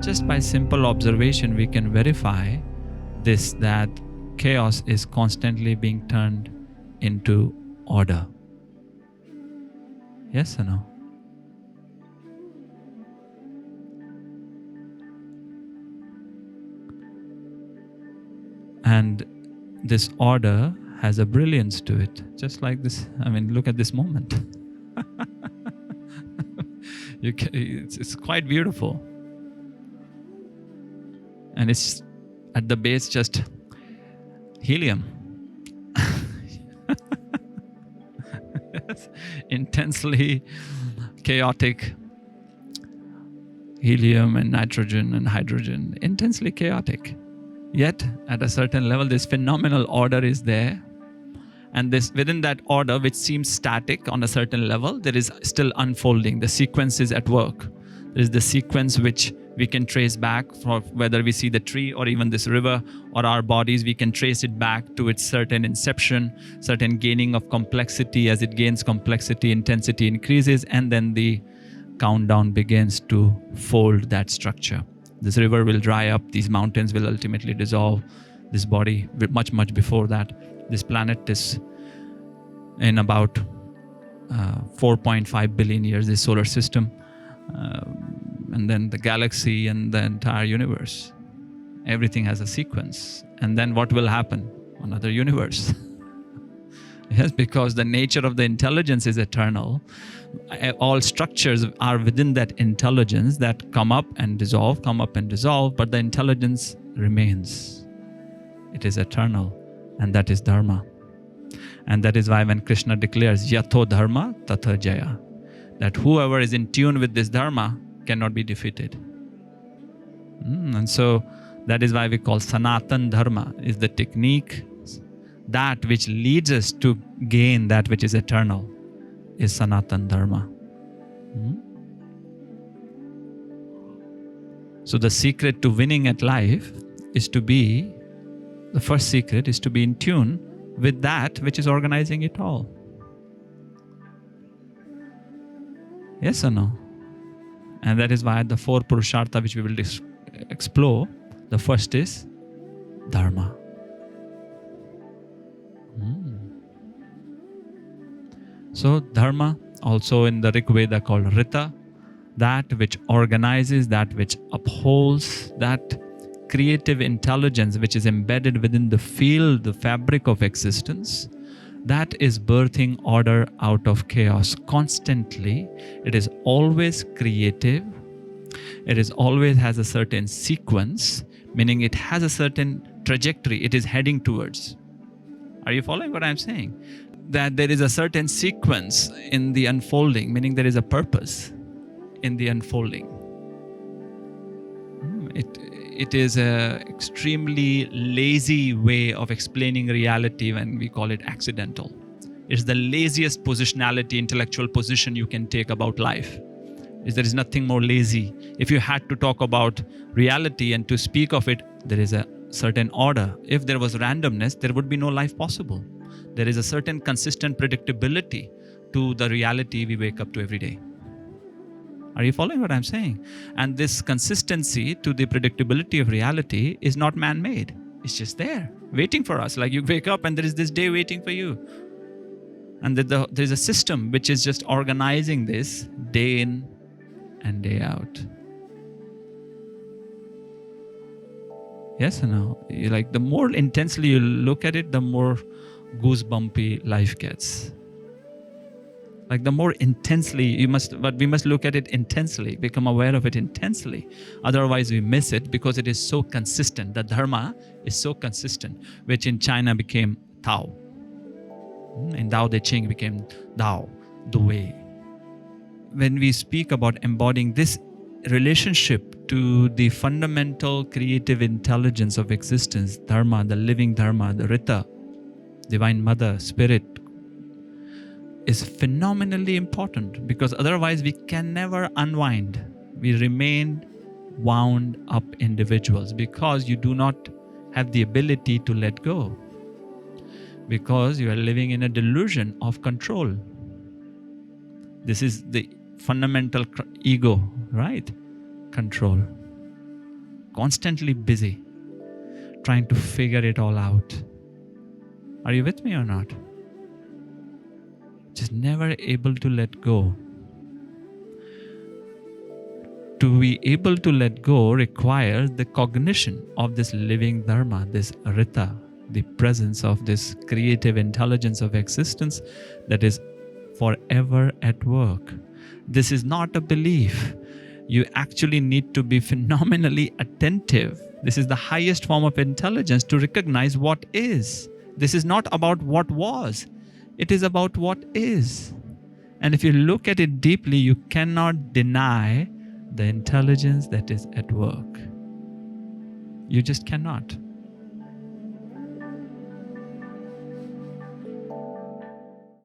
Just by simple observation, we can verify this, that chaos is constantly being turned into order. Yes or no? And this order has a brilliance to it. Just like this, look at this moment. It's quite beautiful. And it's at the base just helium. Yes. Intensely chaotic helium and nitrogen and hydrogen. Intensely chaotic. Yet, at a certain level, this phenomenal order is there. And this within that order, which seems static on a certain level, there is still unfolding. The sequence is at work. There is the sequence which we can trace back, for whether we see the tree or even this river or our bodies, we can trace it back to its certain inception, certain gaining of complexity. As it gains complexity, intensity increases, and then the countdown begins to fold that structure. This river will dry up, these mountains will ultimately dissolve, this body much, much before that. This planet is in about 4.5 billion years, this solar system, and then the galaxy and the entire universe. Everything has a sequence. And then what will happen? Another universe. Yes, because the nature of the intelligence is eternal. All structures are within that intelligence that come up and dissolve, but the intelligence remains. It is eternal, and that is Dharma. And that is why when Krishna declares Yatho Dharma Tatha Jaya, that whoever is in tune with this Dharma cannot be defeated. And so that is why we call Sanatan Dharma, is the technique, that which leads us to gain that which is eternal, is Sanatan Dharma. So the secret to winning at life is to be, the first secret is to be in tune with that which is organizing it all. Yes or no? And that is why the four Purushartha which we will explore, the first is Dharma. So Dharma, also in the Rig Veda called Rita, that which organizes, that which upholds, that creative intelligence which is embedded within the field, the fabric of existence, that is birthing order out of chaos constantly. It is always creative. It is always has a certain sequence, meaning it has a certain trajectory it is heading towards. Are you following what I'm saying? That there is a certain sequence in the unfolding, meaning there is a purpose in the unfolding. It is an extremely lazy way of explaining reality when we call it accidental. It's the laziest positionality, intellectual position you can take about life. There is nothing more lazy. If you had to talk about reality and to speak of it, there is a certain order. If there was randomness, there would be no life possible. There is a certain consistent predictability to the reality we wake up to every day. Are you following what I'm saying? And this consistency to the predictability of reality is not man-made. It's just there, waiting for us. Like you wake up and there is this day waiting for you. And there's a system which is just organizing this day in and day out. Yes or no? Like the more intensely you look at it, the more goosebumpy life gets. Like the more intensely but we must look at it intensely, become aware of it intensely. Otherwise we miss it because it is so consistent. The Dharma is so consistent, which in China became Tao. In Tao Te Ching became Tao, the way. When we speak about embodying this relationship to the fundamental creative intelligence of existence, Dharma, the living Dharma, the Rita, Divine Mother, Spirit, is phenomenally important, because otherwise we can never unwind. We remain wound up individuals because you do not have the ability to let go, because you are living in a delusion of control. This is the fundamental ego, right? Control. constantly busy trying to figure it all out. Are you with me or not? Just never able to let go. To be able to let go requires the cognition of this living Dharma, this Rita, the presence of this creative intelligence of existence that is forever at work. This is not a belief. You actually need to be phenomenally attentive. This is the highest form of intelligence, to recognize what is. This is not about what was. It is about what is. And if you look at it deeply, you cannot deny the intelligence that is at work. You just cannot.